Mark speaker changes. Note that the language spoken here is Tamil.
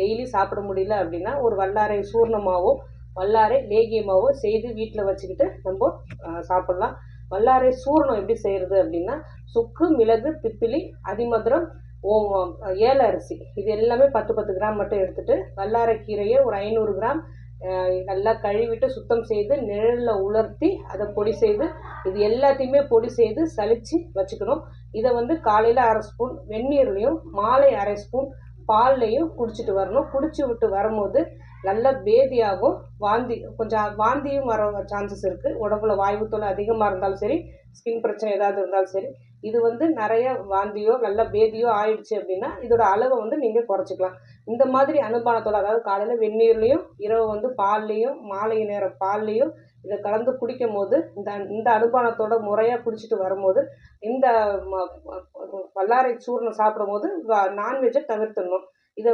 Speaker 1: டெய்லி சாப்பிட முடியல அப்படின்னா ஒரு வல்லாரை சூர்ணமாவோ வல்லாரை லேகியமாவோ செய்து வீட்டில் வச்சுக்கிட்டு நம்ம சாப்பிட்லாம். வல்லாரை சூர்ணம் எப்படி செய்கிறது அப்படின்னா, சுக்கு, மிளகு, திப்பிலி, அதிமதுரம், ஓமம், ஏல அரிசி இது எல்லாமே 10 கிராம் மட்டும் எடுத்துகிட்டு வல்லாரை கீரையை ஒரு 500 கிராம் நல்லா கழுவிட்டு சுத்தம் செய்து நிழலில் உலர்த்தி அதை பொடி செய்து இது எல்லாத்தையுமே பொடி செய்து சலித்து வச்சுக்கணும். இதை காலையில் 1/2 ஸ்பூன் வெந்நீர்லையும் மாலை 1/2 ஸ்பூன் பால்லையும் குடிச்சிட்டு வரணும். குடிச்சு விட்டு வரும்போது நல்ல பேதியாகும். கொஞ்சம் வாந்தியும் வர சான்சஸ் இருக்குது. உடம்புல வாய்வுத்தொலை அதிகமாக இருந்தாலும் சரி, ஸ்கின் பிரச்சனை ஏதாவது இருந்தாலும் சரி, இது நிறைய வாந்தியோ நல்ல பேதியோ ஆயிடுச்சு அப்படின்னா இதோட அளவை நீங்கள் குறைச்சிக்கலாம். இந்த மாதிரி அனுபானத்தோட, அதாவது காலையில் வெந்நீர்லையும் இரவு பால்லையும் மாலை நேரம் பால்லையும் இதை கலந்து குடிக்கும் போது இந்த அனுபானத்தோட முறையாக குடிச்சிட்டு வரும்போது இந்த வல்லாரை சூர்ணம் சாப்பிடும் போது நான்வெஜ்ஜை தவிர்த்துடணும். இதை